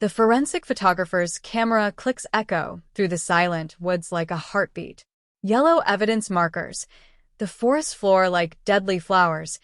The forensic photographer's camera clicks echo through the silent woods like a heartbeat. Yellow evidence markers, the forest floor like deadly flowers,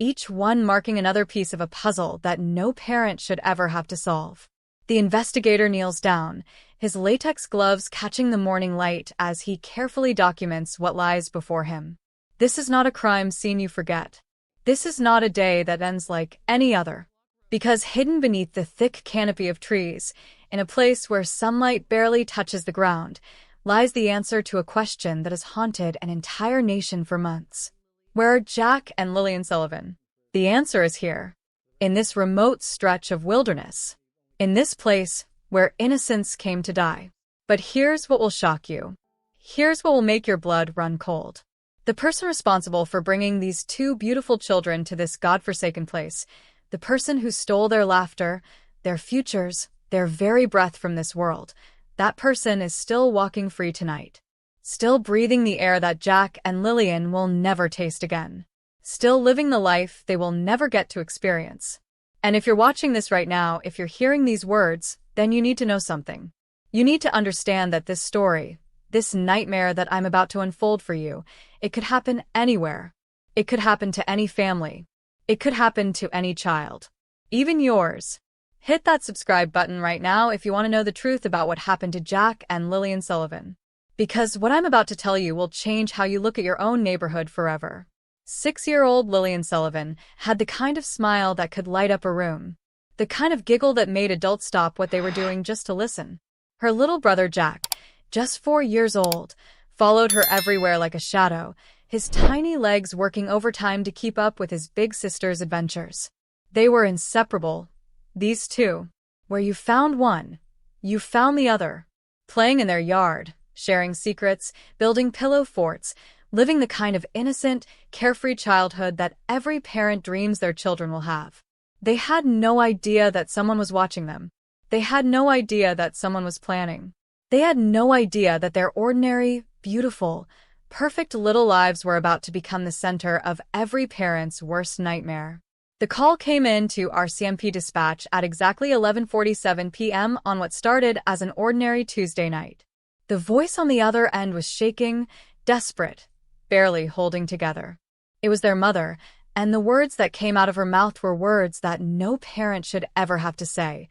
each one marking another piece of a puzzle that no parent should ever have to solve. The investigator kneels down, his latex gloves catching the morning light as he carefully documents what lies before him. This is not a crime scene you forget. This is not a day that ends like any other. Because hidden beneath the thick canopy of trees, in a place where sunlight barely touches the ground, lies the answer to a question that has haunted an entire nation for months. Where are Jack and Lily Sullivan? The answer is here, in this remote stretch of wilderness, in this place where innocence came to die. But here's what will shock you. Here's what will make your blood run cold. The person responsible for bringing these two beautiful children to this godforsaken place, the person who stole their laughter, their futures, their very breath from this world, that person is still walking free tonight. Still breathing the air that Jack and Lillian will never taste again. Still living the life they will never get to experience. And if you're watching this right now, if you're hearing these words, then you need to know something. You need to understand that this story, this nightmare that I'm about to unfold for you, it could happen anywhere. It could happen to any family. It could happen to any child. Even yours. Hit that subscribe button right now if you want to know the truth about what happened to Jack and Lily Sullivan. Because what I'm about to tell you will change how you look at your own neighborhood forever. 6-year-old Lily Sullivan had the kind of smile that could light up a room. The kind of giggle that made adults stop what they were doing just to listen. Her little brother Jack, just 4 years old, followed her everywhere like a shadow, his tiny legs working overtime to keep up with his big sister's adventures. They were inseparable. These two. Where you found one, you found the other. Playing in their yard, sharing secrets, building pillow forts, living the kind of innocent, carefree childhood that every parent dreams their children will have. They had no idea that someone was watching them. They had no idea that someone was planning. They had no idea that their ordinary, beautiful, perfect little lives were about to become the center of every parent's worst nightmare. The call came in to RCMP dispatch at exactly 11:47 p.m. on what started as an ordinary Tuesday night. The voice on the other end was shaking, desperate, barely holding together. It was their mother, and the words that came out of her mouth were words that no parent should ever have to say.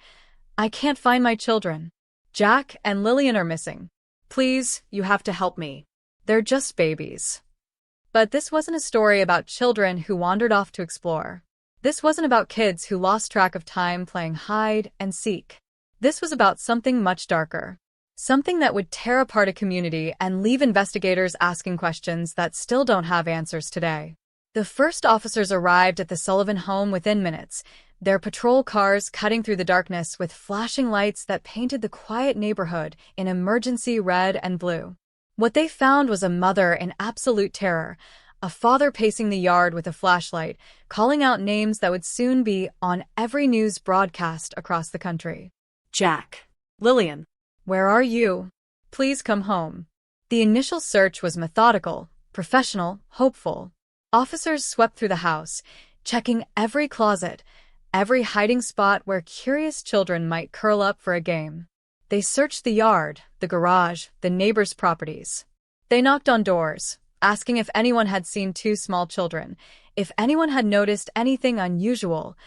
I can't find my children. Jack and Lillian are missing. Please, you have to help me. They're just babies. But this wasn't a story about children who wandered off to explore. This wasn't about kids who lost track of time playing hide and seek. This was about something much darker. Something that would tear apart a community and leave investigators asking questions that still don't have answers today. The first officers arrived at the Sullivan home within minutes, their patrol cars cutting through the darkness with flashing lights that painted the quiet neighborhood in emergency red and blue. What they found was a mother in absolute terror, a father pacing the yard with a flashlight, calling out names that would soon be on every news broadcast across the country. Jack. Lillian. Where are you? Please come home. The initial search was methodical, professional, hopeful. Officers swept through the house, checking every closet, every hiding spot where curious children might curl up for a game. They searched the yard, the garage, the neighbors' properties. They knocked on doors, asking if anyone had seen two small children, if anyone had noticed anything unusual,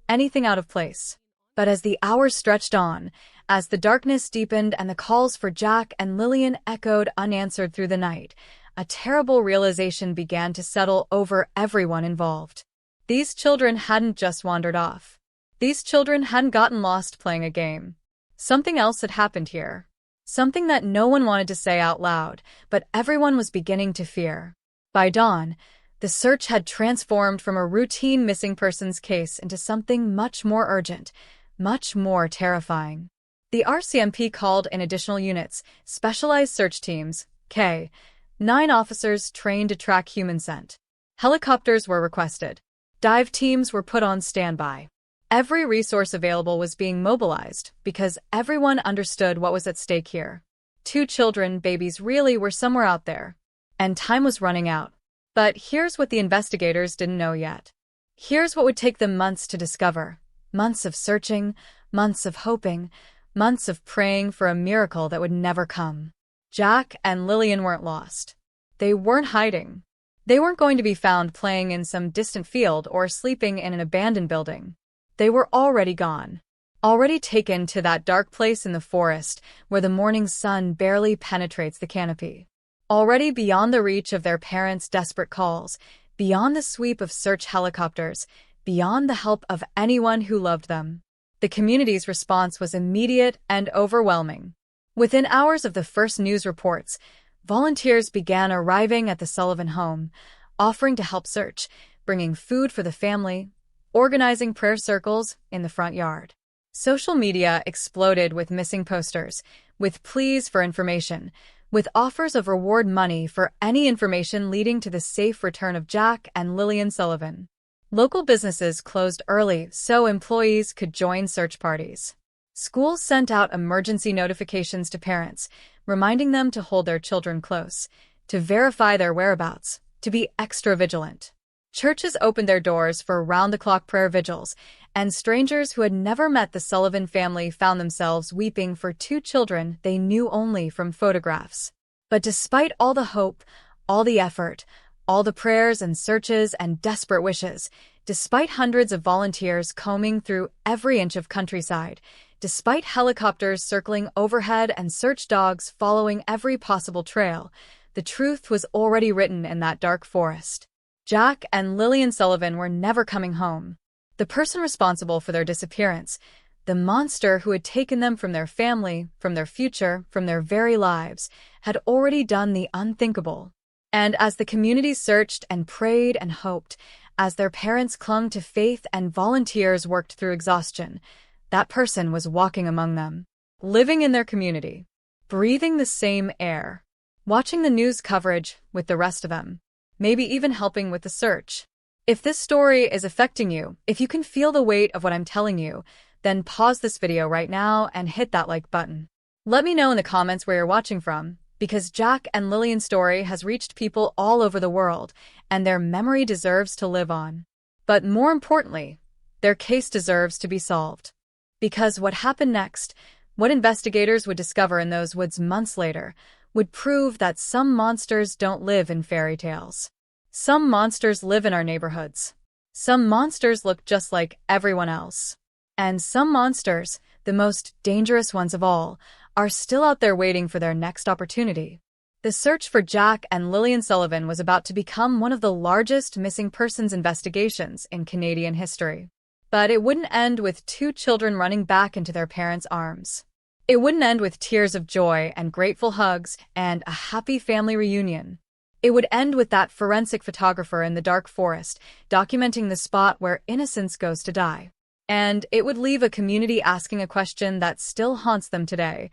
anything out of place. But as the hours stretched on, as the darkness deepened and the calls for Jack and Lillian echoed unanswered through the night, a terrible realization began to settle over everyone involved. These children hadn't just wandered off. These children hadn't gotten lost playing a game. Something else had happened here. Something that no one wanted to say out loud, but everyone was beginning to fear. By dawn, the search had transformed from a routine missing persons case into something much more urgent, much more terrifying. The RCMP called in additional units, specialized search teams, 9 officers trained to track human scent. Helicopters were requested. Dive teams were put on standby. Every resource available was being mobilized because everyone understood what was at stake here. 2 children, babies really were somewhere out there. And time was running out. But here's what the investigators didn't know yet. Here's what would take them months to discover. Months of searching, months of hoping, months of praying for a miracle that would never come. Jack and Lillian weren't lost. They weren't hiding. They weren't going to be found playing in some distant field or sleeping in an abandoned building. They were already gone. Already taken to that dark place in the forest where the morning sun barely penetrates the canopy. Already beyond the reach of their parents' desperate calls, beyond the sweep of search helicopters, beyond the help of anyone who loved them. The community's response was immediate and overwhelming. Within hours of the first news reports, volunteers began arriving at the Sullivan home, offering to help search, bringing food for the family, organizing prayer circles in the front yard. Social media exploded with missing posters, with pleas for information, with offers of reward money for any information leading to the safe return of Jack and Lillian Sullivan. Local businesses closed early so employees could join search parties. Schools sent out emergency notifications to parents, reminding them to hold their children close, to verify their whereabouts, to be extra vigilant. Churches opened their doors for round-the-clock prayer vigils, and strangers who had never met the Sullivan family found themselves weeping for two children they knew only from photographs. But despite all the hope, all the effort, all the prayers and searches and desperate wishes, despite hundreds of volunteers combing through every inch of countryside, despite helicopters circling overhead and search dogs following every possible trail, the truth was already written in that dark forest. Jack and Lillian Sullivan were never coming home. The person responsible for their disappearance, the monster who had taken them from their family, from their future, from their very lives, had already done the unthinkable. And as the community searched and prayed and hoped, as their parents clung to faith and volunteers worked through exhaustion, that person was walking among them, living in their community, breathing the same air, watching the news coverage with the rest of them, maybe even helping with the search. If this story is affecting you, if you can feel the weight of what I'm telling you, then pause this video right now and hit that like button. Let me know in the comments where you're watching from, because Jack and Lillian's story has reached people all over the world, and their memory deserves to live on. But more importantly, their case deserves to be solved. Because what happened next, what investigators would discover in those woods months later, would prove that some monsters don't live in fairy tales. Some monsters live in our neighborhoods. Some monsters look just like everyone else. And some monsters, the most dangerous ones of all, are still out there waiting for their next opportunity. The search for Jack and Lillian Sullivan was about to become one of the largest missing persons investigations in Canadian history. But it wouldn't end with two children running back into their parents' arms. It wouldn't end with tears of joy and grateful hugs and a happy family reunion. It would end with that forensic photographer in the dark forest documenting the spot where innocence goes to die. And it would leave a community asking a question that still haunts them today.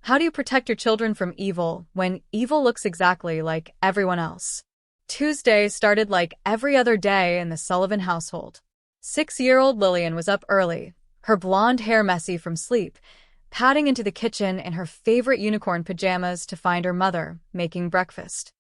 How do you protect your children from evil when evil looks exactly like everyone else? Tuesday started like every other day in the Sullivan household. 6-year-old Lillian was up early, her blonde hair messy from sleep, padding into the kitchen in her favorite unicorn pajamas to find her mother making breakfast.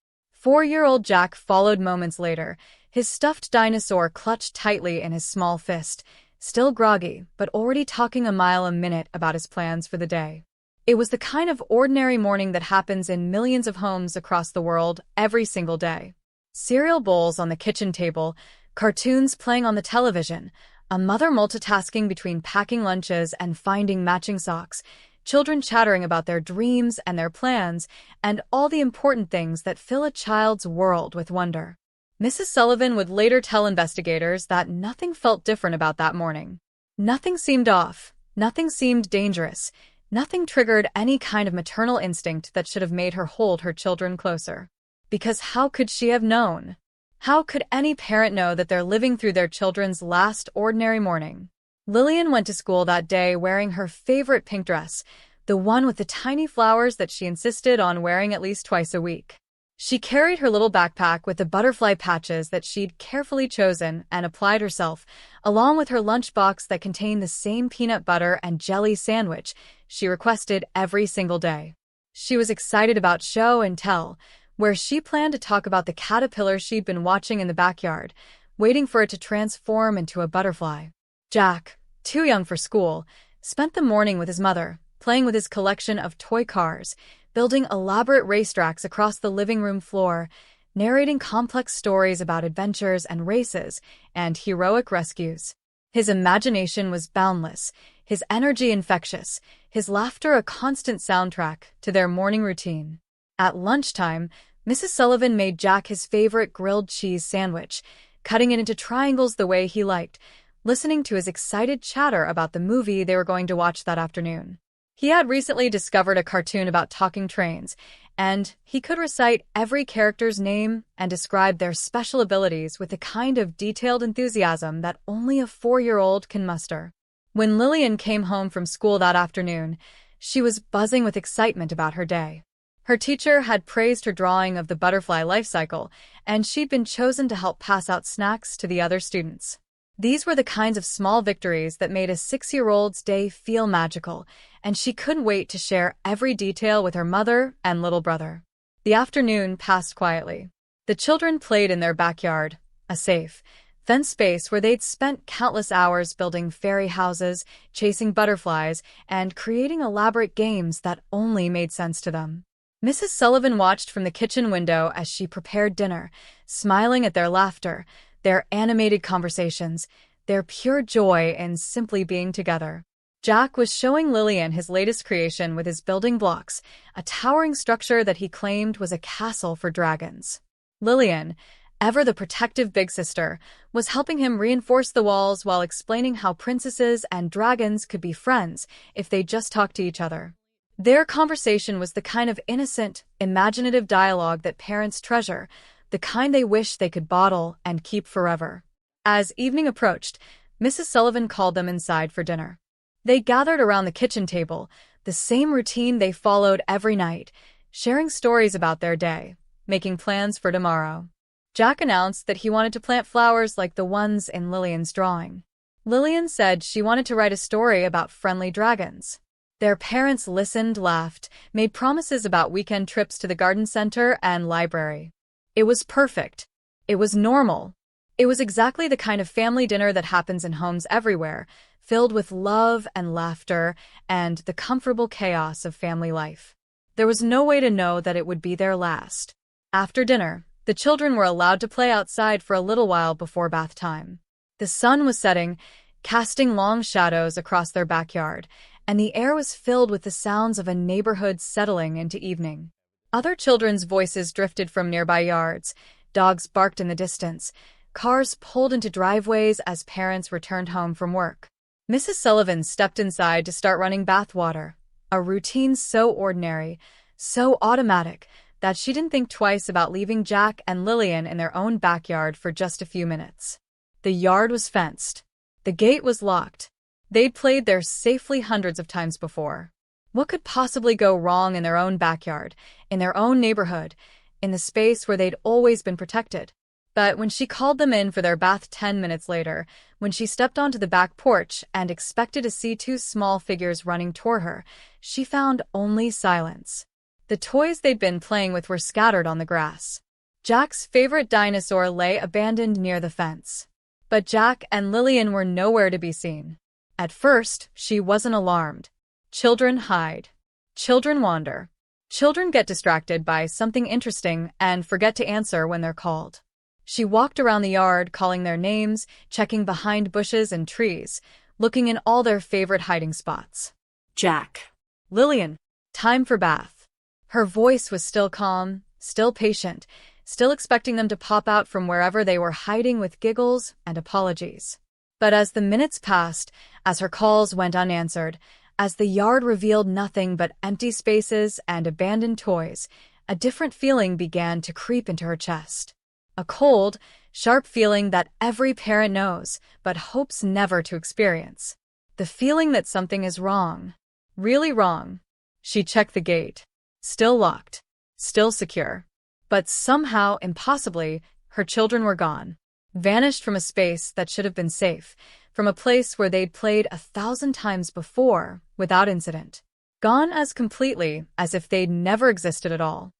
4-year-old Jack followed moments later, his stuffed dinosaur clutched tightly in his small fist, still groggy but already talking a mile a minute about his plans for the day. It was the kind of ordinary morning that happens in millions of homes across the world every single day. Cereal bowls on the kitchen table, cartoons playing on the television, a mother multitasking between packing lunches and finding matching socks, children chattering about their dreams and their plans, and all the important things that fill a child's world with wonder. Mrs. Sullivan would later tell investigators that nothing felt different about that morning. Nothing seemed off, nothing seemed dangerous, nothing triggered any kind of maternal instinct that should have made her hold her children closer. Because how could she have known? How could any parent know that they're living through their children's last ordinary morning? Lillian went to school that day wearing her favorite pink dress, the one with the tiny flowers that she insisted on wearing at least twice a week. She carried her little backpack with the butterfly patches that she'd carefully chosen and applied herself, along with her lunchbox that contained the same peanut butter and jelly sandwich she requested every single day. She was excited about show and tell, where she planned to talk about the caterpillar she'd been watching in the backyard, waiting for it to transform into a butterfly. Jack, too young for school, spent the morning with his mother, playing with his collection of toy cars, building elaborate racetracks across the living room floor, narrating complex stories about adventures and races and heroic rescues. His imagination was boundless, his energy infectious, his laughter a constant soundtrack to their morning routine. At lunchtime, Mrs. Sullivan made Jack his favorite grilled cheese sandwich, cutting it into triangles the way he liked, listening to his excited chatter about the movie they were going to watch that afternoon. He had recently discovered a cartoon about talking trains, and he could recite every character's name and describe their special abilities with the kind of detailed enthusiasm that only a 4-year-old can muster. When Lillian came home from school that afternoon, she was buzzing with excitement about her day. Her teacher had praised her drawing of the butterfly life cycle, and she'd been chosen to help pass out snacks to the other students. These were the kinds of small victories that made a 6-year-old's day feel magical, and she couldn't wait to share every detail with her mother and little brother. The afternoon passed quietly. The children played in their backyard, a safe, fenced space where they'd spent countless hours building fairy houses, chasing butterflies, and creating elaborate games that only made sense to them. Mrs. Sullivan watched from the kitchen window as she prepared dinner, smiling at their laughter, their animated conversations, their pure joy in simply being together. Jack was showing Lillian his latest creation with his building blocks, a towering structure that he claimed was a castle for dragons. Lillian, ever the protective big sister, was helping him reinforce the walls while explaining how princesses and dragons could be friends if they just talked to each other. Their conversation was the kind of innocent, imaginative dialogue that parents treasure, the kind they wish they could bottle and keep forever. As evening approached, Mrs. Sullivan called them inside for dinner. They gathered around the kitchen table, the same routine they followed every night, sharing stories about their day, making plans for tomorrow. Jack announced that he wanted to plant flowers like the ones in Lillian's drawing. Lillian said she wanted to write a story about friendly dragons. Their parents listened, laughed, made promises about weekend trips to the garden center and library. It was perfect. It was normal. It was exactly the kind of family dinner that happens in homes everywhere, filled with love and laughter and the comfortable chaos of family life. There was no way to know that it would be their last. After dinner, the children were allowed to play outside for a little while before bath time. The sun was setting, casting long shadows across their backyard, and the air was filled with the sounds of a neighborhood settling into evening. Other children's voices drifted from nearby yards, dogs barked in the distance, cars pulled into driveways as parents returned home from work. Mrs. Sullivan stepped inside to start running bath water, a routine so ordinary, so automatic, that she didn't think twice about leaving Jack and Lillian in their own backyard for just a few minutes. The yard was fenced. The gate was locked. They'd played there safely hundreds of times before. What could possibly go wrong in their own backyard, in their own neighborhood, in the space where they'd always been protected? But when she called them in for their bath 10 minutes later, when she stepped onto the back porch and expected to see two small figures running toward her, she found only silence. The toys they'd been playing with were scattered on the grass. Jack's favorite dinosaur lay abandoned near the fence. But Jack and Lillian were nowhere to be seen. At first, she wasn't alarmed. Children hide. Children wander. Children get distracted by something interesting and forget to answer when they're called. She walked around the yard, calling their names, checking behind bushes and trees, looking in all their favorite hiding spots. Jack. Lillian. Time for bath. Her voice was still calm, still patient, still expecting them to pop out from wherever they were hiding with giggles and apologies. But as the minutes passed, as her calls went unanswered, as the yard revealed nothing but empty spaces and abandoned toys, a different feeling began to creep into her chest. A cold, sharp feeling that every parent knows, but hopes never to experience. The feeling that something is wrong. Really wrong. She checked the gate. Still locked. Still secure. But somehow, impossibly, her children were gone. Vanished from a space that should have been safe, from a place where they'd played 1,000 times before, without incident. Gone as completely as if they'd never existed at all.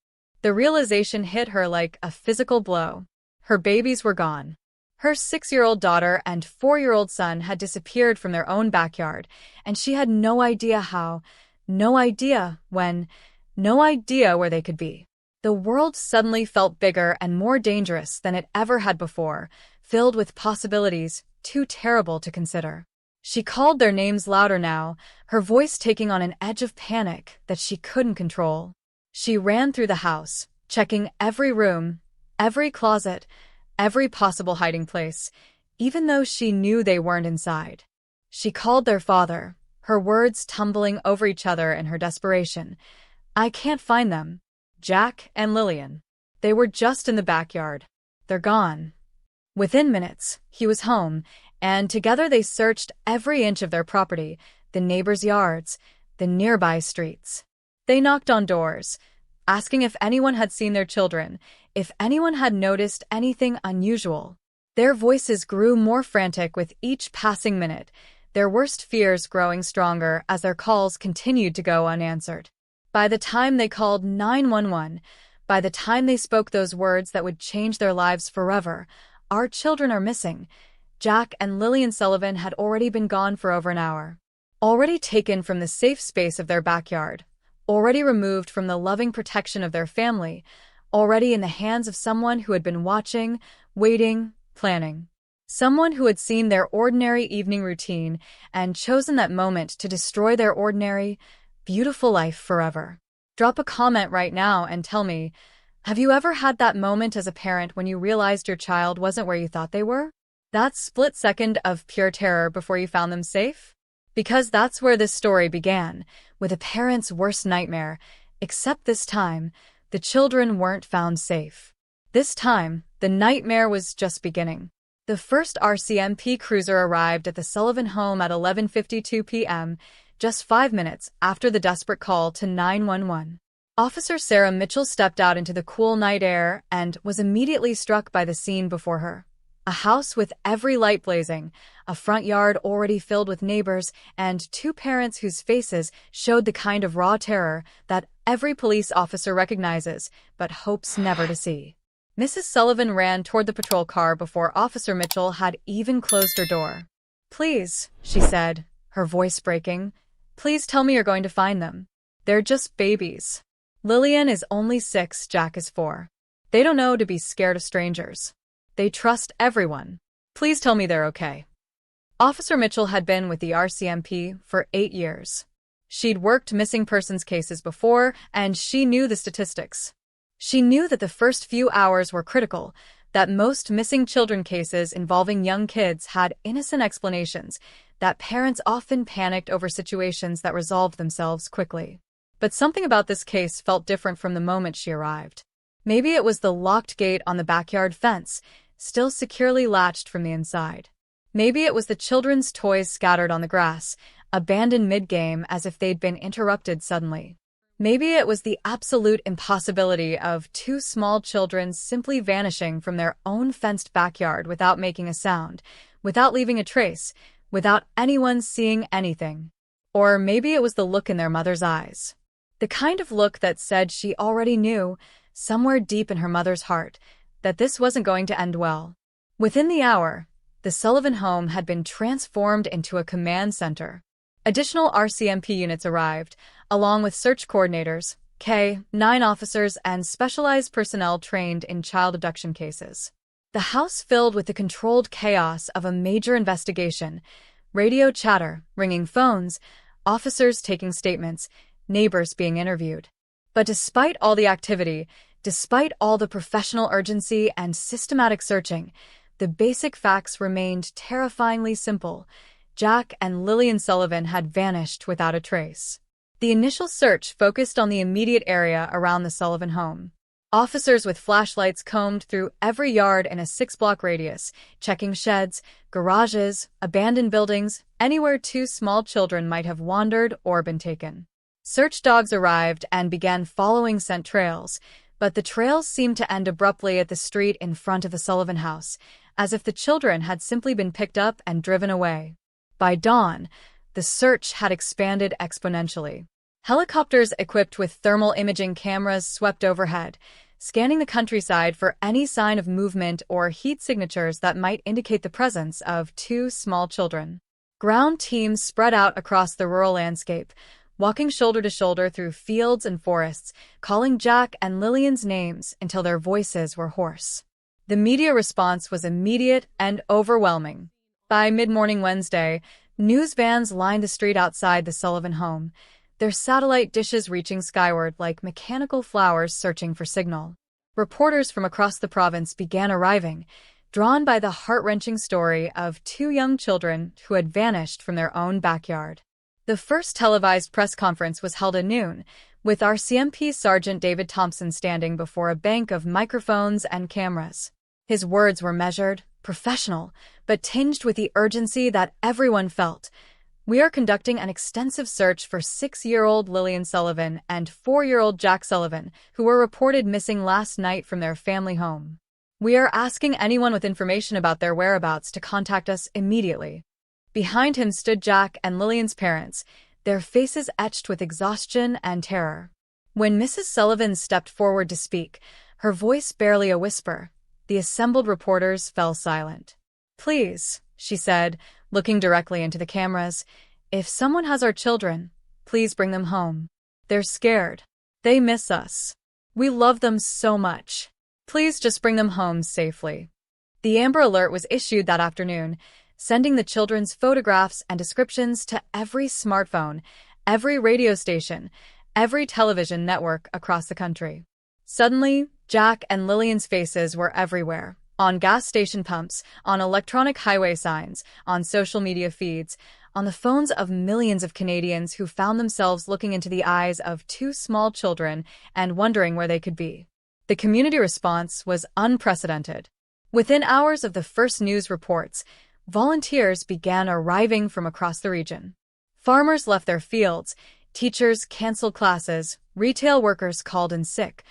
The realization hit her like a physical blow. Her babies were gone. Her 6-year-old daughter and 4-year-old son had disappeared from their own backyard, and she had no idea how, no idea when, no idea where they could be. The world suddenly felt bigger and more dangerous than it ever had before, filled with possibilities too terrible to consider. She called their names louder now, her voice taking on an edge of panic that she couldn't control. She ran through the house, checking every room, every closet, every possible hiding place, even though she knew they weren't inside. She called their father, her words tumbling over each other in her desperation. "I can't find them. Jack and Lillian. They were just in the backyard. They're gone." Within minutes, he was home, and together they searched every inch of their property, the neighbors' yards, the nearby streets. They knocked on doors, asking if anyone had seen their children, if anyone had noticed anything unusual. Their voices grew more frantic with each passing minute, their worst fears growing stronger as their calls continued to go unanswered. By the time they called 911, by the time they spoke those words that would change their lives forever, "Our children are missing," Jack and Lillian Sullivan had already been gone for over an hour. Already taken from the safe space of their backyard, already removed from the loving protection of their family, already in the hands of someone who had been watching, waiting, planning. Someone who had seen their ordinary evening routine and chosen that moment to destroy their ordinary, beautiful life forever. Drop a comment right now and tell me, have you ever had that moment as a parent when you realized your child wasn't where you thought they were? That split second of pure terror before you found them safe? Because that's where this story began, with a parent's worst nightmare, except this time, the children weren't found safe. This time, the nightmare was just beginning. The first RCMP cruiser arrived at the Sullivan home at 11:52 p.m., just 5 minutes after the desperate call to 911. Officer Sarah Mitchell stepped out into the cool night air and was immediately struck by the scene before her. A house with every light blazing, a front yard already filled with neighbors, and 2 parents whose faces showed the kind of raw terror that every police officer recognizes but hopes never to see. Mrs. Sullivan ran toward the patrol car before Officer Mitchell had even closed her door. "Please," she said, her voice breaking, "please tell me you're going to find them. They're just babies. Lillian is only 6, Jack is 4. They don't know to be scared of strangers. They trust everyone. Please tell me they're okay." Officer Mitchell had been with the RCMP for 8 years. She'd worked missing persons cases before, and she knew the statistics. She knew that the first few hours were critical, that most missing children cases involving young kids had innocent explanations, that parents often panicked over situations that resolved themselves quickly. But something about this case felt different from the moment she arrived. Maybe it was the locked gate on the backyard fence, still securely latched from the inside. Maybe it was the children's toys scattered on the grass, abandoned mid-game as if they'd been interrupted suddenly. Maybe it was the absolute impossibility of 2 small children simply vanishing from their own fenced backyard without making a sound, without leaving a trace, without anyone seeing anything. Or maybe it was the look in their mother's eyes. The kind of look that said she already knew, somewhere deep in her mother's heart, that this wasn't going to end well. Within the hour, the Sullivan home had been transformed into a command center. Additional RCMP units arrived, along with search coordinators, K-9 officers, and specialized personnel trained in child abduction cases. The house filled with the controlled chaos of a major investigation, radio chatter, ringing phones, officers taking statements, neighbors being interviewed. But despite all the activity, despite all the professional urgency and systematic searching, the basic facts remained terrifyingly simple. Jack and Lillian Sullivan had vanished without a trace. The initial search focused on the immediate area around the Sullivan home. Officers with flashlights combed through every yard in a 6-block radius, checking sheds, garages, abandoned buildings, anywhere 2 small children might have wandered or been taken. Search dogs arrived and began following scent trails, but the trails seemed to end abruptly at the street in front of the Sullivan house, as if the children had simply been picked up and driven away. By dawn, the search had expanded exponentially. Helicopters equipped with thermal imaging cameras swept overhead, scanning the countryside for any sign of movement or heat signatures that might indicate the presence of two small children. Ground teams spread out across the rural landscape, walking shoulder to shoulder through fields and forests, calling Jack and Lillian's names until their voices were hoarse. The media response was immediate and overwhelming. By mid-morning Wednesday, news vans lined the street outside the Sullivan home, their satellite dishes reaching skyward like mechanical flowers searching for signal. Reporters from across the province began arriving, drawn by the heart-wrenching story of two young children who had vanished from their own backyard. The first televised press conference was held at noon, with RCMP Sergeant David Thompson standing before a bank of microphones and cameras. His words were measured, professional, but tinged with the urgency that everyone felt. "We are conducting an extensive search for 6-year-old Lillian Sullivan and 4-year-old Jack Sullivan, who were reported missing last night from their family home. We are asking anyone with information about their whereabouts to contact us immediately." Behind him stood Jack and Lillian's parents, their faces etched with exhaustion and terror. When Mrs. Sullivan stepped forward to speak, her voice barely a whisper, the assembled reporters fell silent. "Please," she said, looking directly into the cameras, "if someone has our children, please bring them home. They're scared. They miss us. We love them so much. Please just bring them home safely." The Amber Alert was issued that afternoon, sending the children's photographs and descriptions to every smartphone, every radio station, every television network across the country. Suddenly, Jack and Lillian's faces were everywhere. On gas station pumps, on electronic highway signs, on social media feeds, on the phones of millions of Canadians who found themselves looking into the eyes of two small children and wondering where they could be. The community response was unprecedented. Within hours of the first news reports, volunteers began arriving from across the region. Farmers left their fields, teachers canceled classes, retail workers called in sick,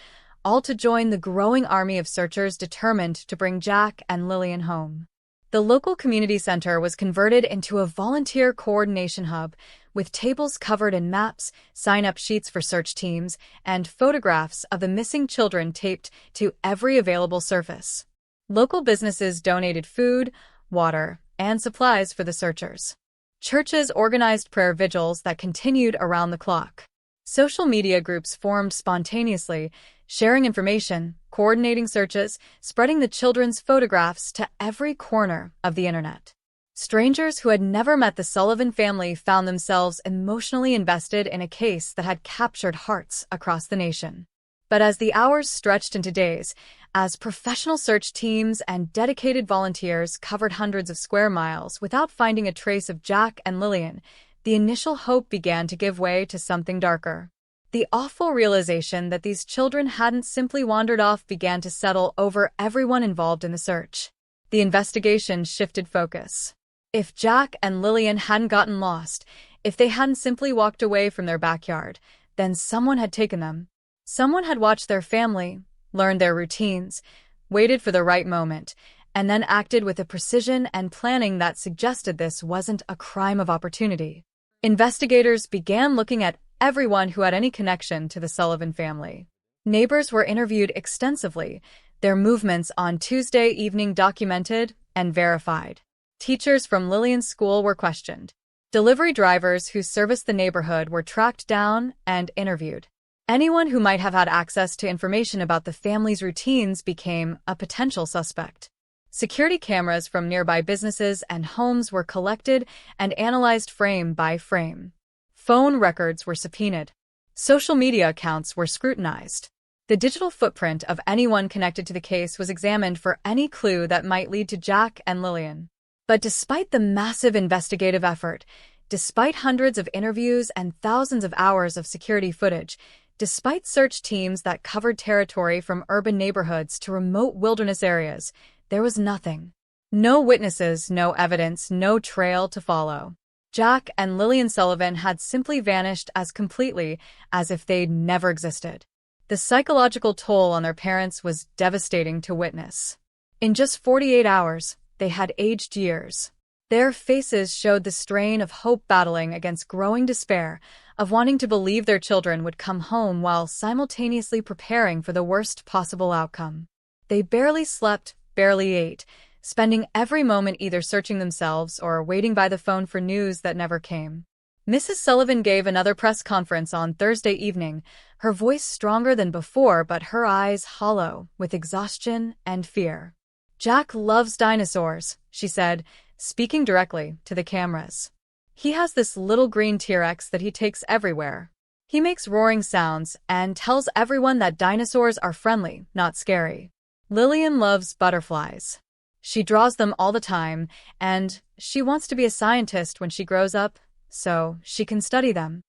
all to join the growing army of searchers determined to bring Jack and Lillian home. The local community center was converted into a volunteer coordination hub, with tables covered in maps, sign-up sheets for search teams, and photographs of the missing children taped to every available surface. Local businesses donated food, water, and supplies for the searchers. Churches organized prayer vigils that continued around the clock. Social media groups formed spontaneously, sharing information, coordinating searches, spreading the children's photographs to every corner of the internet. Strangers who had never met the Sullivan family found themselves emotionally invested in a case that had captured hearts across the nation. But as the hours stretched into days, as professional search teams and dedicated volunteers covered hundreds of square miles without finding a trace of Jack and Lillian, the initial hope began to give way to something darker. The awful realization that these children hadn't simply wandered off began to settle over everyone involved in the search. The investigation shifted focus. If Jack and Lillian hadn't gotten lost, if they hadn't simply walked away from their backyard, then someone had taken them. Someone had watched their family, learned their routines, waited for the right moment, and then acted with a precision and planning that suggested this wasn't a crime of opportunity. Investigators began looking at everyone who had any connection to the Sullivan family. Neighbors were interviewed extensively, their movements on Tuesday evening documented and verified. Teachers from Lillian's school were questioned. Delivery drivers who serviced the neighborhood were tracked down and interviewed. Anyone who might have had access to information about the family's routines became a potential suspect. Security cameras from nearby businesses and homes were collected and analyzed frame by frame. Phone records were subpoenaed. Social media accounts were scrutinized. The digital footprint of anyone connected to the case was examined for any clue that might lead to Jack and Lillian. But despite the massive investigative effort, despite hundreds of interviews and thousands of hours of security footage, despite search teams that covered territory from urban neighborhoods to remote wilderness areas, there was nothing. No witnesses, no evidence, no trail to follow. Jack and Lillian Sullivan had simply vanished as completely as if they'd never existed. The psychological toll on their parents was devastating to witness. In just 48 hours, they had aged years. Their faces showed the strain of hope battling against growing despair, of wanting to believe their children would come home while simultaneously preparing for the worst possible outcome. They barely slept, barely ate, spending every moment either searching themselves or waiting by the phone for news that never came. Mrs. Sullivan gave another press conference on Thursday evening, her voice stronger than before but her eyes hollow with exhaustion and fear. "Jack loves dinosaurs," she said, speaking directly to the cameras. "He has this little green T-Rex that he takes everywhere. He makes roaring sounds and tells everyone that dinosaurs are friendly, not scary. Lillian loves butterflies. She draws them all the time, and she wants to be a scientist when she grows up, so she can study them."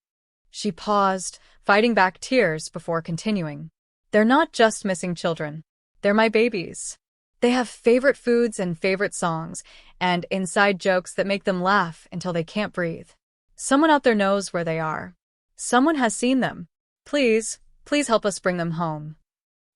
She paused, fighting back tears before continuing. "They're not just missing children. They're my babies. They have favorite foods and favorite songs, and inside jokes that make them laugh until they can't breathe. Someone out there knows where they are. Someone has seen them. Please, please help us bring them home."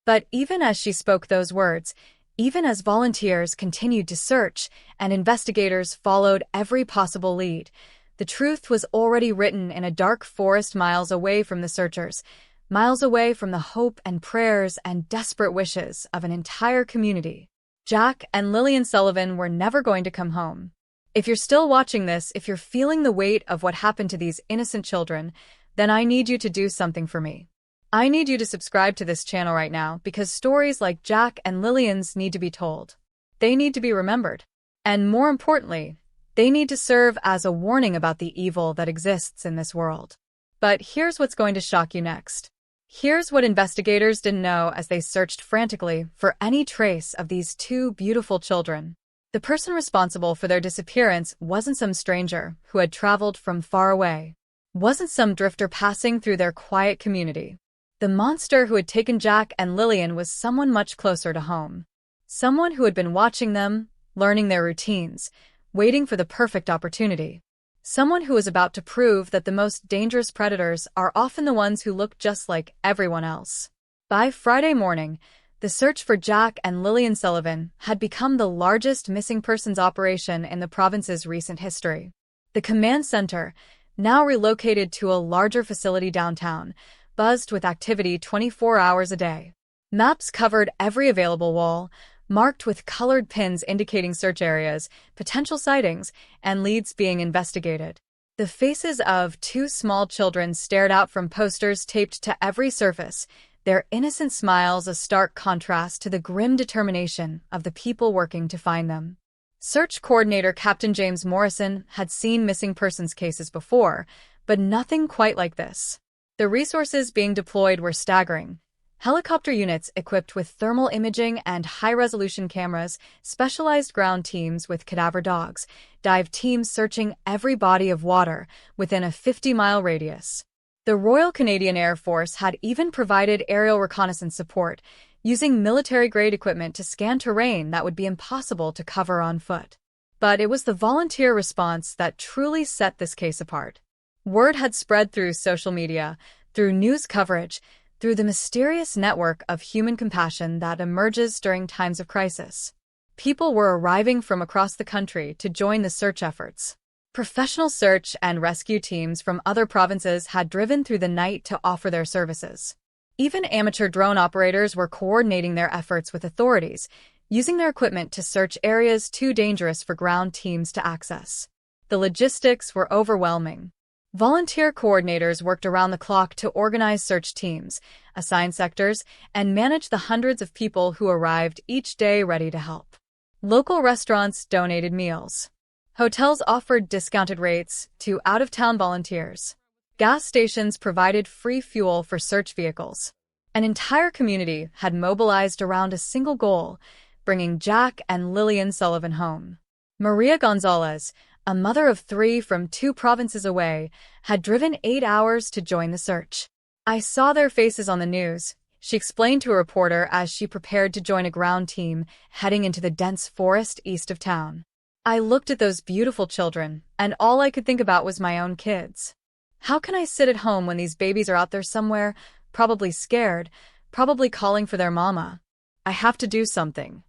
But even as she spoke those words, even as volunteers continued to search and investigators followed every possible lead, the truth was already written in a dark forest miles away from the searchers, miles away from the hope and prayers and desperate wishes of an entire community. Jack and Lillian Sullivan were never going to come home. If you're still watching this, if you're feeling the weight of what happened to these innocent children, then I need you to do something for me. I need you to subscribe to this channel right now because stories like Jack and Lillian's need to be told. They need to be remembered. And more importantly, they need to serve as a warning about the evil that exists in this world. But here's what's going to shock you next. Here's what investigators didn't know as they searched frantically for any trace of these two beautiful children. The person responsible for their disappearance wasn't some stranger who had traveled from far away. Wasn't some drifter passing through their quiet community. The monster who had taken Jack and Lillian was someone much closer to home. Someone who had been watching them, learning their routines, waiting for the perfect opportunity. Someone who was about to prove that the most dangerous predators are often the ones who look just like everyone else. By Friday morning, the search for Jack and Lillian Sullivan had become the largest missing persons operation in the province's recent history. The command center, now relocated to a larger facility downtown, buzzed with activity 24 hours a day. Maps covered every available wall, marked with colored pins indicating search areas, potential sightings, and leads being investigated. The faces of two small children stared out from posters taped to every surface, their innocent smiles a stark contrast to the grim determination of the people working to find them. Search coordinator Captain James Morrison had seen missing persons cases before, but nothing quite like this. The resources being deployed were staggering. Helicopter units equipped with thermal imaging and high-resolution cameras, specialized ground teams with cadaver dogs, dive teams searching every body of water within a 50-mile radius. The Royal Canadian Air Force had even provided aerial reconnaissance support, using military-grade equipment to scan terrain that would be impossible to cover on foot. But it was the volunteer response that truly set this case apart. Word had spread through social media, through news coverage, through the mysterious network of human compassion that emerges during times of crisis. People were arriving from across the country to join the search efforts. Professional search and rescue teams from other provinces had driven through the night to offer their services. Even amateur drone operators were coordinating their efforts with authorities, using their equipment to search areas too dangerous for ground teams to access. The logistics were overwhelming. Volunteer coordinators worked around the clock to organize search teams, assign sectors, and manage the hundreds of people who arrived each day ready to help. Local restaurants donated meals. Hotels offered discounted rates to out-of-town volunteers. Gas stations provided free fuel for search vehicles. An entire community had mobilized around a single goal, bringing Jack and Lillian Sullivan home. Maria Gonzalez, a mother of 3 from 2 provinces away, had driven 8 hours to join the search. "I saw their faces on the news," she explained to a reporter as she prepared to join a ground team heading into the dense forest east of town. "I looked at those beautiful children, and all I could think about was my own kids. How can I sit at home when these babies are out there somewhere, probably scared, probably calling for their mama? I have to do something."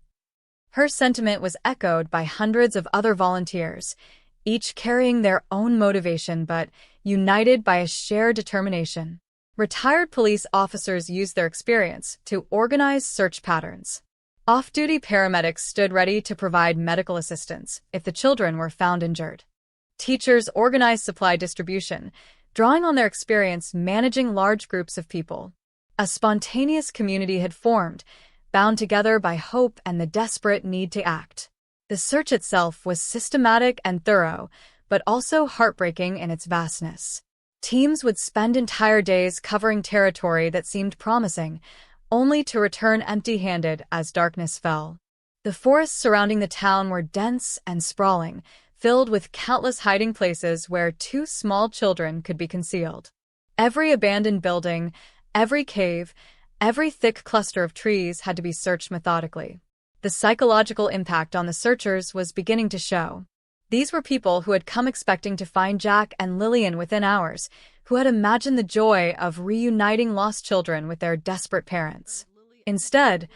Her sentiment was echoed by hundreds of other volunteers, each carrying their own motivation but united by a shared determination. Retired police officers used their experience to organize search patterns. Off-duty paramedics stood ready to provide medical assistance if the children were found injured. Teachers organized supply distribution, drawing on their experience managing large groups of people. A spontaneous community had formed, bound together by hope and the desperate need to act. The search itself was systematic and thorough, but also heartbreaking in its vastness. Teams would spend entire days covering territory that seemed promising, only to return empty-handed as darkness fell. The forests surrounding the town were dense and sprawling, filled with countless hiding places where two small children could be concealed. Every abandoned building, every cave, every thick cluster of trees had to be searched methodically. The psychological impact on the searchers was beginning to show. These were people who had come expecting to find Jack and Lillian within hours, who had imagined the joy of reuniting lost children with their desperate parents. Instead,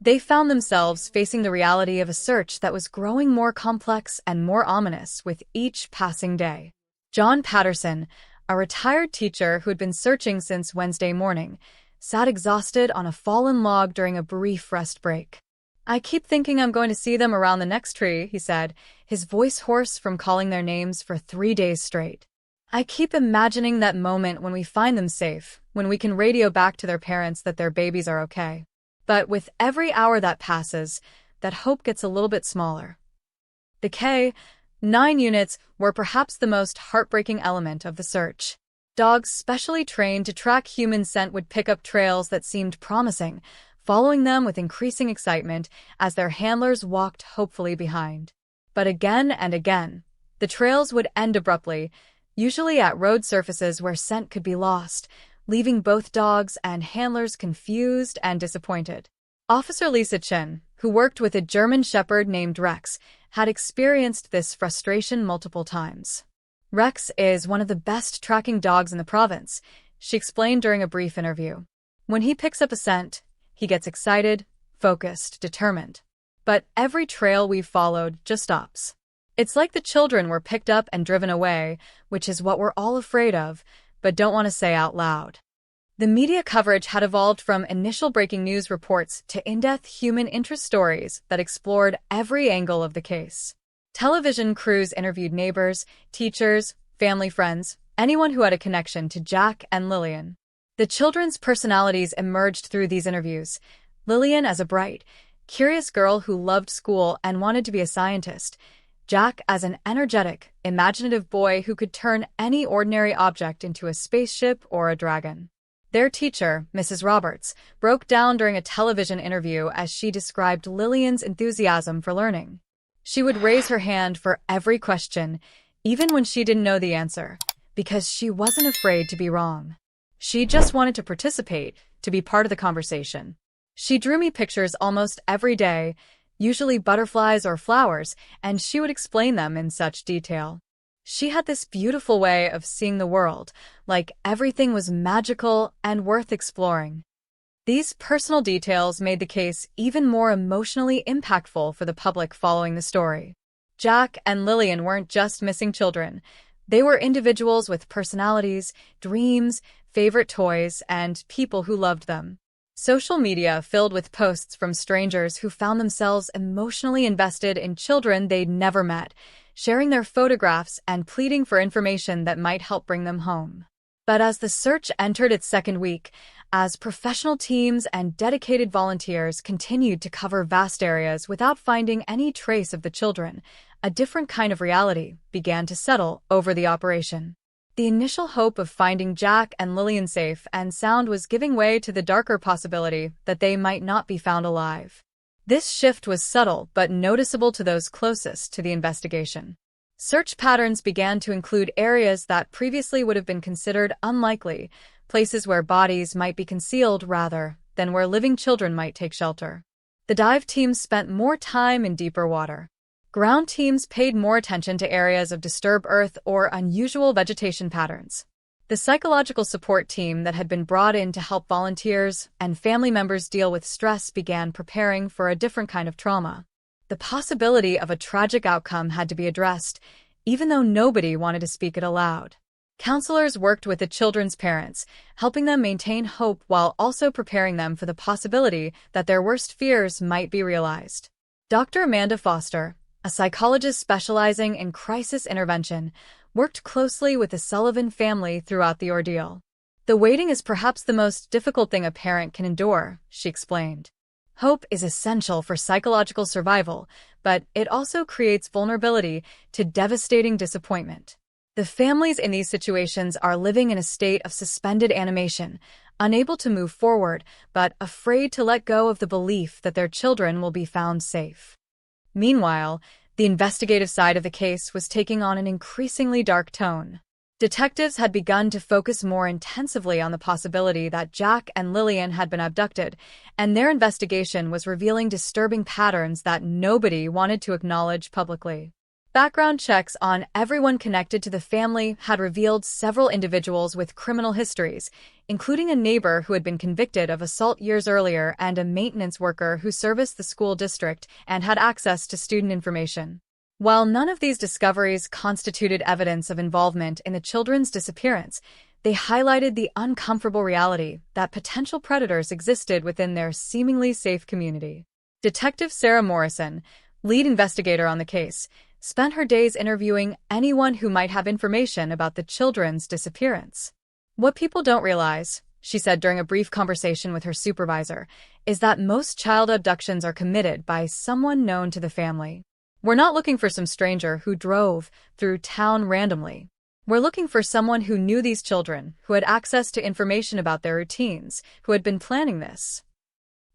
they found themselves facing the reality of a search that was growing more complex and more ominous with each passing day. John Patterson, a retired teacher who had been searching since Wednesday morning, sat exhausted on a fallen log during a brief rest break. "I keep thinking I'm going to see them around the next tree," he said, his voice hoarse from calling their names for 3 days straight. "I keep imagining that moment when we find them safe, when we can radio back to their parents that their babies are okay. But with every hour that passes, that hope gets a little bit smaller." The K-9 units were perhaps the most heartbreaking element of the search. Dogs specially trained to track human scent would pick up trails that seemed promising, following them with increasing excitement as their handlers walked hopefully behind. But again and again, the trails would end abruptly, usually at road surfaces where scent could be lost, leaving both dogs and handlers confused and disappointed. Officer Lisa Chen, who worked with a German shepherd named Rex, had experienced this frustration multiple times. "Rex is one of the best tracking dogs in the province," she explained during a brief interview. "When he picks up a scent, he gets excited, focused, determined. But every trail we've followed just stops. It's like the children were picked up and driven away, which is what we're all afraid of, but don't want to say out loud." The media coverage had evolved from initial breaking news reports to in-depth human interest stories that explored every angle of the case. Television crews interviewed neighbors, teachers, family friends, anyone who had a connection to Jack and Lillian. The children's personalities emerged through these interviews. Lillian as a bright, curious girl who loved school and wanted to be a scientist. Jack as an energetic, imaginative boy who could turn any ordinary object into a spaceship or a dragon. Their teacher, Mrs. Roberts, broke down during a television interview as she described Lillian's enthusiasm for learning. She would raise her hand for every question, even when she didn't know the answer, because she wasn't afraid to be wrong. She just wanted to participate, to be part of the conversation. She drew me pictures almost every day, usually butterflies or flowers, and she would explain them in such detail. She had this beautiful way of seeing the world, like everything was magical and worth exploring. These personal details made the case even more emotionally impactful for the public following the story. Jack and Lillian weren't just missing children. They were individuals with personalities, dreams, favorite toys, and people who loved them. Social media filled with posts from strangers who found themselves emotionally invested in children they'd never met, sharing their photographs and pleading for information that might help bring them home. But as the search entered its second week, as professional teams and dedicated volunteers continued to cover vast areas without finding any trace of the children, a different kind of reality began to settle over the operation. The initial hope of finding Jack and Lillian safe and sound was giving way to the darker possibility that they might not be found alive. This shift was subtle but noticeable to those closest to the investigation. Search patterns began to include areas that previously would have been considered unlikely, places where bodies might be concealed rather than where living children might take shelter. The dive teams spent more time in deeper water. Ground teams paid more attention to areas of disturbed earth or unusual vegetation patterns. The psychological support team that had been brought in to help volunteers and family members deal with stress began preparing for a different kind of trauma. The possibility of a tragic outcome had to be addressed, even though nobody wanted to speak it aloud. Counselors worked with the children's parents, helping them maintain hope while also preparing them for the possibility that their worst fears might be realized. Dr. Amanda Foster, a psychologist specializing in crisis intervention, worked closely with the Sullivan family throughout the ordeal. "The waiting is perhaps the most difficult thing a parent can endure," she explained. "Hope is essential for psychological survival, but it also creates vulnerability to devastating disappointment. The families in these situations are living in a state of suspended animation, unable to move forward, but afraid to let go of the belief that their children will be found safe." Meanwhile, the investigative side of the case was taking on an increasingly dark tone. Detectives had begun to focus more intensively on the possibility that Jack and Lillian had been abducted, and their investigation was revealing disturbing patterns that nobody wanted to acknowledge publicly. Background checks on everyone connected to the family had revealed several individuals with criminal histories, including a neighbor who had been convicted of assault years earlier and a maintenance worker who serviced the school district and had access to student information. While none of these discoveries constituted evidence of involvement in the children's disappearance, they highlighted the uncomfortable reality that potential predators existed within their seemingly safe community. Detective Sarah Morrison, lead investigator on the case, spent her days interviewing anyone who might have information about the children's disappearance. "What people don't realize," she said during a brief conversation with her supervisor, "is that most child abductions are committed by someone known to the family. We're not looking for some stranger who drove through town randomly. We're looking for someone who knew these children, who had access to information about their routines, who had been planning this."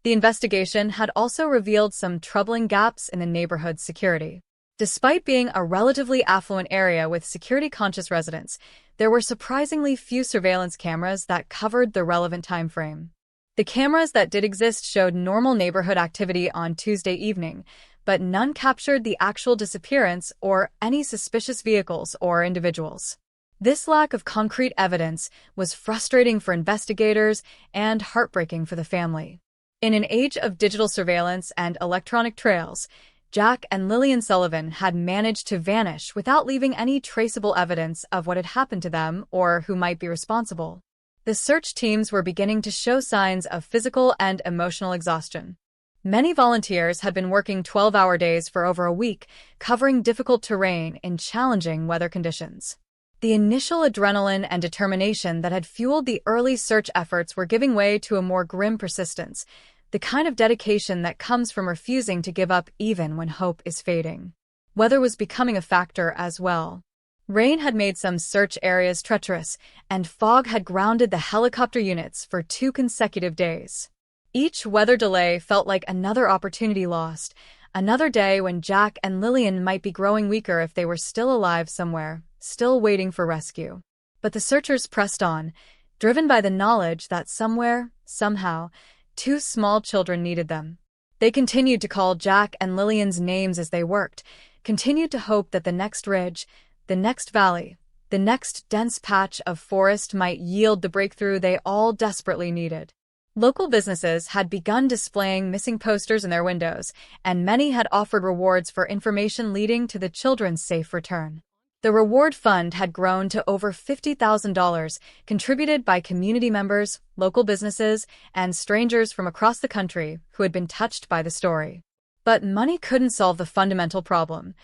The investigation had also revealed some troubling gaps in the neighborhood's security. Despite being a relatively affluent area with security-conscious residents, there were surprisingly few surveillance cameras that covered the relevant time frame. The cameras that did exist showed normal neighborhood activity on Tuesday evening, but none captured the actual disappearance or any suspicious vehicles or individuals. This lack of concrete evidence was frustrating for investigators and heartbreaking for the family. In an age of digital surveillance and electronic trails, Jack and Lillian Sullivan had managed to vanish without leaving any traceable evidence of what had happened to them or who might be responsible. The search teams were beginning to show signs of physical and emotional exhaustion. Many volunteers had been working 12-hour days for over a week, covering difficult terrain in challenging weather conditions. The initial adrenaline and determination that had fueled the early search efforts were giving way to a more grim persistence, the kind of dedication that comes from refusing to give up even when hope is fading. Weather was becoming a factor as well. Rain had made some search areas treacherous, and fog had grounded the helicopter units for 2 consecutive days. Each weather delay felt like another opportunity lost, another day when Jack and Lillian might be growing weaker if they were still alive somewhere, still waiting for rescue. But the searchers pressed on, driven by the knowledge that somewhere, somehow, 2 small children needed them. They continued to call Jack and Lillian's names as they worked, continued to hope that the next ridge, the next valley, the next dense patch of forest might yield the breakthrough they all desperately needed. Local businesses had begun displaying missing posters in their windows, and many had offered rewards for information leading to the children's safe return. The reward fund had grown to over $50,000, contributed by community members, local businesses, and strangers from across the country who had been touched by the story. But money couldn't solve the fundamental problem.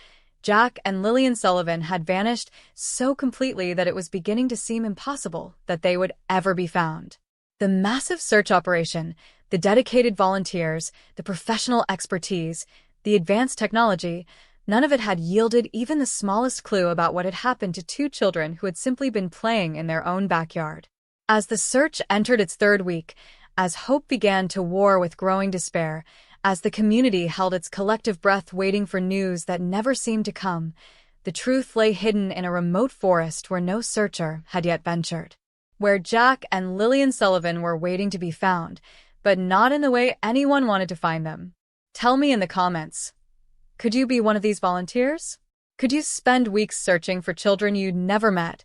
Jack and Lillian Sullivan had vanished so completely that it was beginning to seem impossible that they would ever be found. The massive search operation, the dedicated volunteers, the professional expertise, the advanced technology, none of it had yielded even the smallest clue about what had happened to 2 children who had simply been playing in their own backyard. As the search entered its 3rd week, as hope began to war with growing despair, as the community held its collective breath waiting for news that never seemed to come, the truth lay hidden in a remote forest where no searcher had yet ventured. Where Jack and Lillian Sullivan were waiting to be found, but not in the way anyone wanted to find them. Tell me in the comments. Could you be one of these volunteers? Could you spend weeks searching for children you'd never met,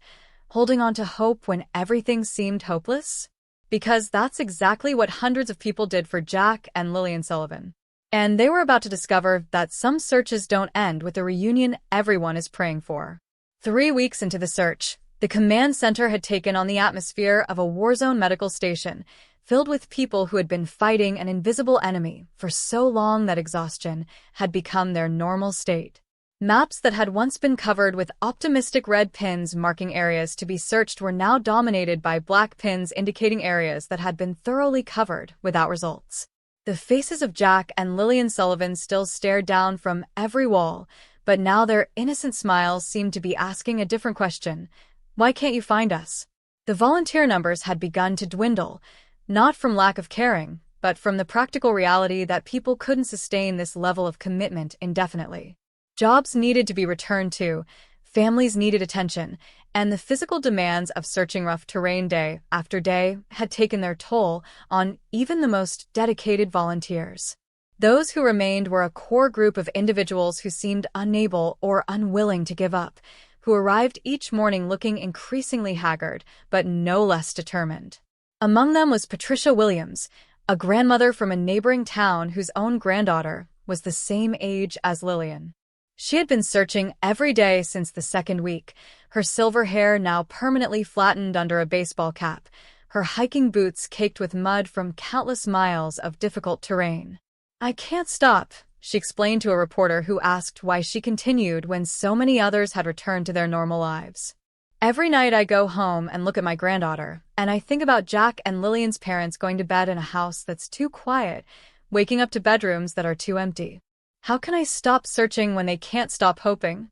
holding on to hope when everything seemed hopeless? Because that's exactly what hundreds of people did for Jack and Lillian Sullivan. And they were about to discover that some searches don't end with the reunion everyone is praying for. 3 weeks into the search, the command center had taken on the atmosphere of a war-zone medical station, filled with people who had been fighting an invisible enemy for so long that exhaustion had become their normal state. Maps that had once been covered with optimistic red pins marking areas to be searched were now dominated by black pins indicating areas that had been thoroughly covered without results. The faces of Jack and Lily Sullivan still stared down from every wall, but now their innocent smiles seemed to be asking a different question. Why can't you find us? The volunteer numbers had begun to dwindle, not from lack of caring, but from the practical reality that people couldn't sustain this level of commitment indefinitely. Jobs needed to be returned to, families needed attention, and the physical demands of searching rough terrain day after day had taken their toll on even the most dedicated volunteers. Those who remained were a core group of individuals who seemed unable or unwilling to give up, who arrived each morning looking increasingly haggard, but no less determined. Among them was Patricia Williams, a grandmother from a neighboring town whose own granddaughter was the same age as Lillian. She had been searching every day since the second week, her silver hair now permanently flattened under a baseball cap, her hiking boots caked with mud from countless miles of difficult terrain. "I can't stop," she explained to a reporter who asked why she continued when so many others had returned to their normal lives. "Every night I go home and look at my granddaughter, and I think about Jack and Lillian's parents going to bed in a house that's too quiet, waking up to bedrooms that are too empty. How can I stop searching when they can't stop hoping?"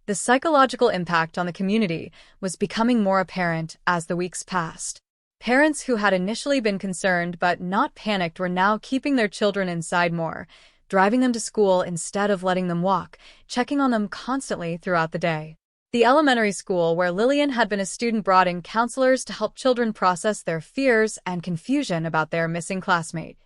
The psychological impact on the community was becoming more apparent as the weeks passed. Parents who had initially been concerned but not panicked were now keeping their children inside more, driving them to school instead of letting them walk, checking on them constantly throughout the day. The elementary school where Lillian had been a student brought in counselors to help children process their fears and confusion about their missing classmate.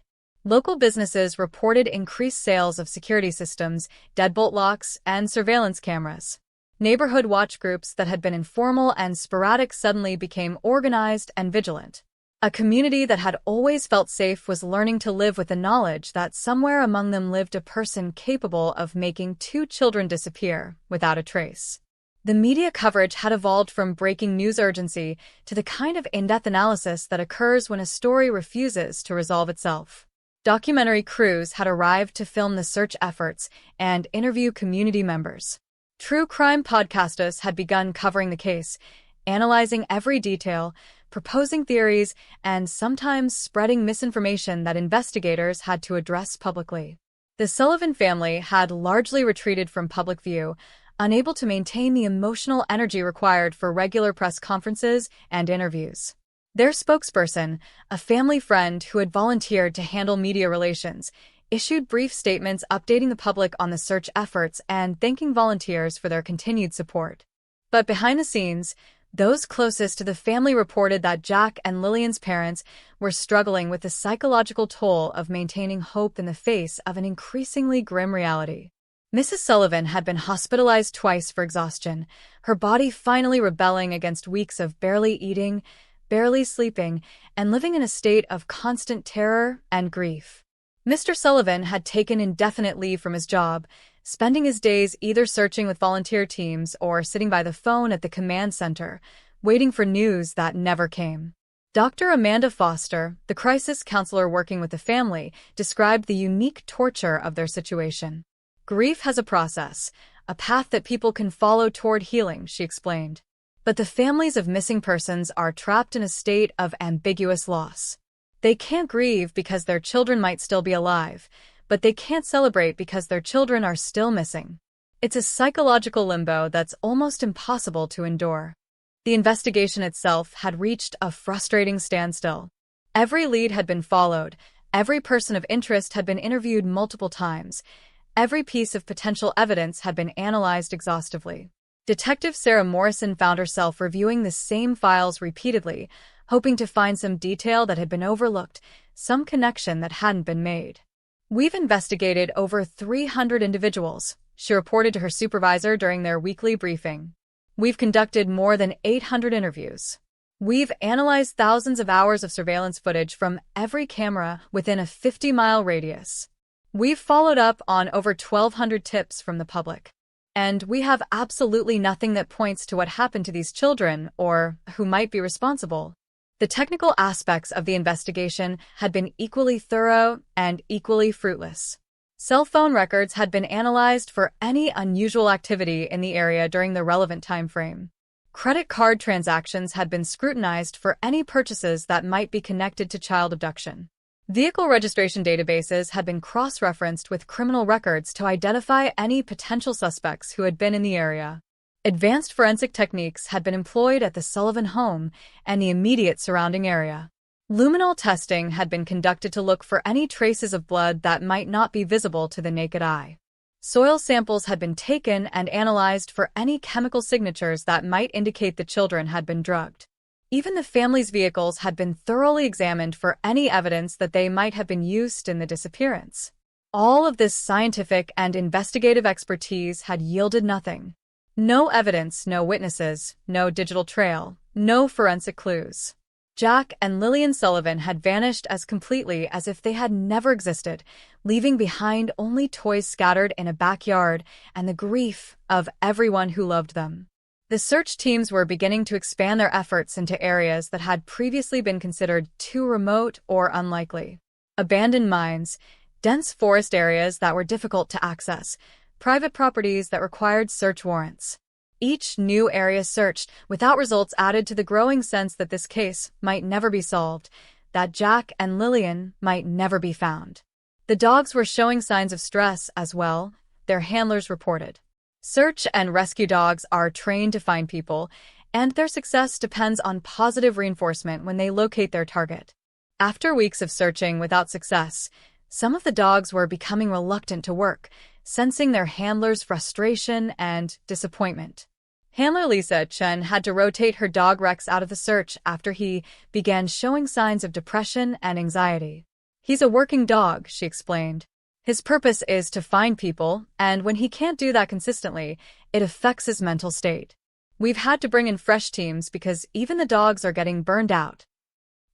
Local businesses reported increased sales of security systems, deadbolt locks, and surveillance cameras. Neighborhood watch groups that had been informal and sporadic suddenly became organized and vigilant. A community that had always felt safe was learning to live with the knowledge that somewhere among them lived a person capable of making 2 children disappear without a trace. The media coverage had evolved from breaking news urgency to the kind of in-depth analysis that occurs when a story refuses to resolve itself. Documentary crews had arrived to film the search efforts and interview community members. True crime podcasters had begun covering the case, analyzing every detail, proposing theories, and sometimes spreading misinformation that investigators had to address publicly. The Sullivan family had largely retreated from public view, unable to maintain the emotional energy required for regular press conferences and interviews. Their spokesperson, a family friend who had volunteered to handle media relations, issued brief statements updating the public on the search efforts and thanking volunteers for their continued support. But behind the scenes, those closest to the family reported that Jack and Lillian's parents were struggling with the psychological toll of maintaining hope in the face of an increasingly grim reality. Mrs. Sullivan had been hospitalized twice for exhaustion, her body finally rebelling against weeks of barely eating, barely sleeping, and living in a state of constant terror and grief. Mr. Sullivan had taken indefinite leave from his job, spending his days either searching with volunteer teams or sitting by the phone at the command center, waiting for news that never came. Dr. Amanda Foster, the crisis counselor working with the family, described the unique torture of their situation. "Grief has a process, a path that people can follow toward healing," she explained. But the families of missing persons are trapped in a state of ambiguous loss. They can't grieve because their children might still be alive, but they can't celebrate because their children are still missing. It's a psychological limbo that's almost impossible to endure. The investigation itself had reached a frustrating standstill. Every lead had been followed, every person of interest had been interviewed multiple times, every piece of potential evidence had been analyzed exhaustively. Detective Sarah Morrison found herself reviewing the same files repeatedly, hoping to find some detail that had been overlooked, some connection that hadn't been made. "We've investigated over 300 individuals," she reported to her supervisor during their weekly briefing. "We've conducted more than 800 interviews. We've analyzed thousands of hours of surveillance footage from every camera within a 50-mile radius. We've followed up on over 1,200 tips from the public, and we have absolutely nothing that points to what happened to these children or who might be responsible. The technical aspects of the investigation had been equally thorough and equally fruitless. Cell phone records had been analyzed for any unusual activity in the area during the relevant time frame. Credit card transactions had been scrutinized for any purchases that might be connected to child abduction. Vehicle registration databases had been cross-referenced with criminal records to identify any potential suspects who had been in the area. Advanced forensic techniques had been employed at the Sullivan home and the immediate surrounding area. Luminol testing had been conducted to look for any traces of blood that might not be visible to the naked eye. Soil samples had been taken and analyzed for any chemical signatures that might indicate the children had been drugged. Even the family's vehicles had been thoroughly examined for any evidence that they might have been used in the disappearance. All of this scientific and investigative expertise had yielded nothing. No evidence, no witnesses, no digital trail, no forensic clues. Jack and Lily Sullivan had vanished as completely as if they had never existed, leaving behind only toys scattered in a backyard and the grief of everyone who loved them. The search teams were beginning to expand their efforts into areas that had previously been considered too remote or unlikely. Abandoned mines, dense forest areas that were difficult to access, private properties that required search warrants. Each new area searched, without results, added to the growing sense that this case might never be solved, that Jack and Lillian might never be found. The dogs were showing signs of stress as well, their handlers reported. Search and rescue dogs are trained to find people, and their success depends on positive reinforcement when they locate their target. After weeks of searching without success, some of the dogs were becoming reluctant to work, sensing their handlers' frustration and disappointment. Handler Lisa Chen had to rotate her dog Rex out of the search after he began showing signs of depression and anxiety. "He's a working dog," she explained. "His purpose is to find people, and when he can't do that consistently, it affects his mental state. We've had to bring in fresh teams because even the dogs are getting burned out."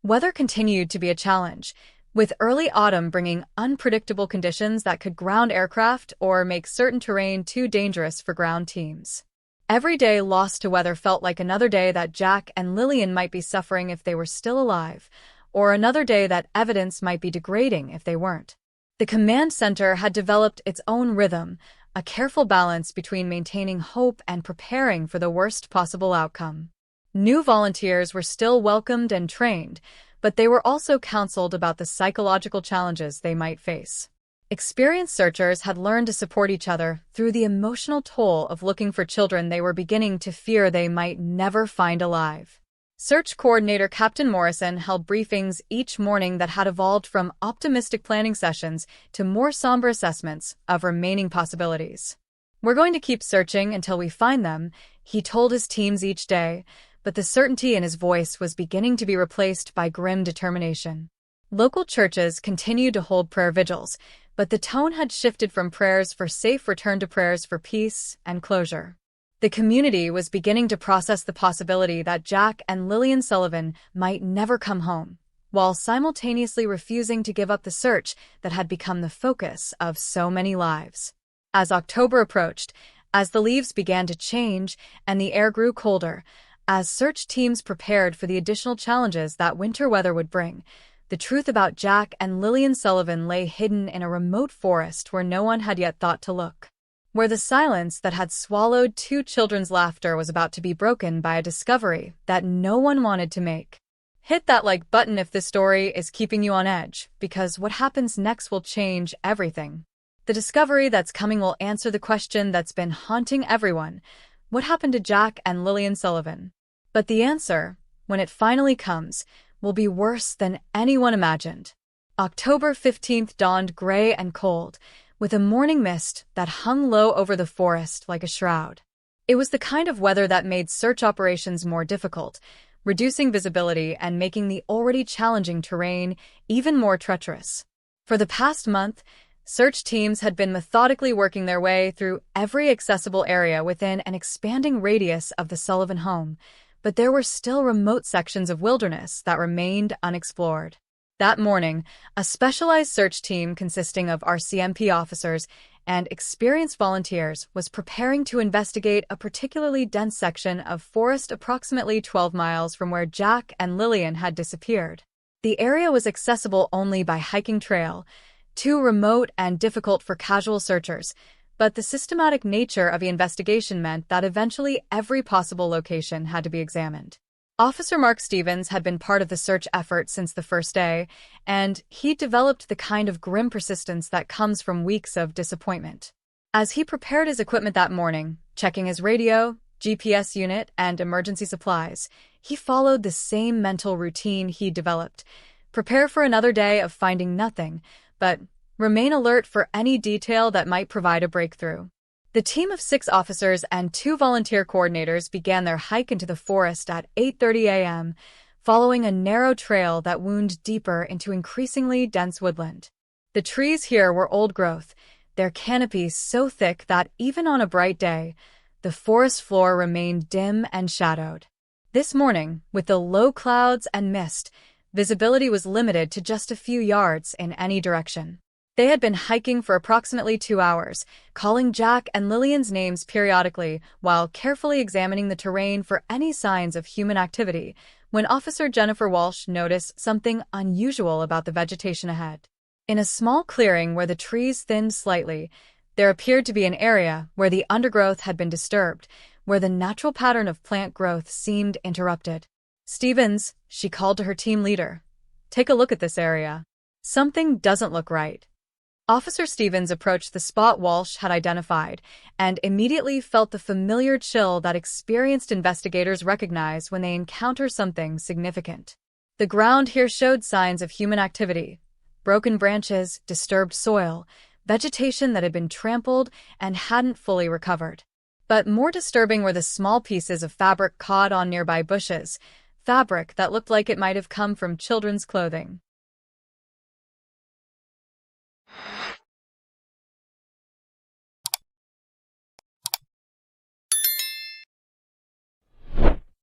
Weather continued to be a challenge, with early autumn bringing unpredictable conditions that could ground aircraft or make certain terrain too dangerous for ground teams. Every day lost to weather felt like another day that Jack and Lillian might be suffering if they were still alive, or another day that evidence might be degrading if they weren't. The command center had developed its own rhythm, a careful balance between maintaining hope and preparing for the worst possible outcome. New volunteers were still welcomed and trained, but they were also counseled about the psychological challenges they might face. Experienced searchers had learned to support each other through the emotional toll of looking for children they were beginning to fear they might never find alive. Search Coordinator Captain Morrison held briefings each morning that had evolved from optimistic planning sessions to more somber assessments of remaining possibilities. "We're going to keep searching until we find them," he told his teams each day, but the certainty in his voice was beginning to be replaced by grim determination. Local churches continued to hold prayer vigils, but the tone had shifted from prayers for safe return to prayers for peace and closure. The community was beginning to process the possibility that Jack and Lillian Sullivan might never come home, while simultaneously refusing to give up the search that had become the focus of so many lives. As October approached, as the leaves began to change and the air grew colder, as search teams prepared for the additional challenges that winter weather would bring, the truth about Jack and Lillian Sullivan lay hidden in a remote forest where no one had yet thought to look. Where the silence that had swallowed two children's laughter was about to be broken by a discovery that no one wanted to make. Hit that like button if this story is keeping you on edge, because what happens next will change everything. The discovery that's coming will answer the question that's been haunting everyone: what happened to Jack and Lillian Sullivan? But the answer, when it finally comes, will be worse than anyone imagined. October 15th dawned gray and cold, with a morning mist that hung low over the forest like a shroud. It was the kind of weather that made search operations more difficult, reducing visibility and making the already challenging terrain even more treacherous. For the past month, search teams had been methodically working their way through every accessible area within an expanding radius of the Sullivan home, but there were still remote sections of wilderness that remained unexplored. That morning, a specialized search team consisting of RCMP officers and experienced volunteers was preparing to investigate a particularly dense section of forest approximately 12 miles from where Jack and Lillian had disappeared. The area was accessible only by hiking trail, too remote and difficult for casual searchers, but the systematic nature of the investigation meant that eventually every possible location had to be examined. Officer Mark Stevens had been part of the search effort since the first day, and he developed the kind of grim persistence that comes from weeks of disappointment. As he prepared his equipment that morning, checking his radio, GPS unit, and emergency supplies, he followed the same mental routine he developed. Prepare for another day of finding nothing, but remain alert for any detail that might provide a breakthrough. The team of 6 officers and 2 volunteer coordinators began their hike into the forest at 8:30 a.m., following a narrow trail that wound deeper into increasingly dense woodland. The trees here were old growth, their canopies so thick that even on a bright day, the forest floor remained dim and shadowed. This morning, with the low clouds and mist, visibility was limited to just a few yards in any direction. They had been hiking for approximately 2 hours, calling Jack and Lillian's names periodically while carefully examining the terrain for any signs of human activity, when Officer Jennifer Walsh noticed something unusual about the vegetation ahead. In a small clearing where the trees thinned slightly, there appeared to be an area where the undergrowth had been disturbed, where the natural pattern of plant growth seemed interrupted. "Stevens," she called to her team leader, "take a look at this area. Something doesn't look right." Officer Stevens approached the spot Walsh had identified and immediately felt the familiar chill that experienced investigators recognize when they encounter something significant. The ground here showed signs of human activity: broken branches, disturbed soil, vegetation that had been trampled and hadn't fully recovered. But more disturbing were the small pieces of fabric caught on nearby bushes, fabric that looked like it might have come from children's clothing.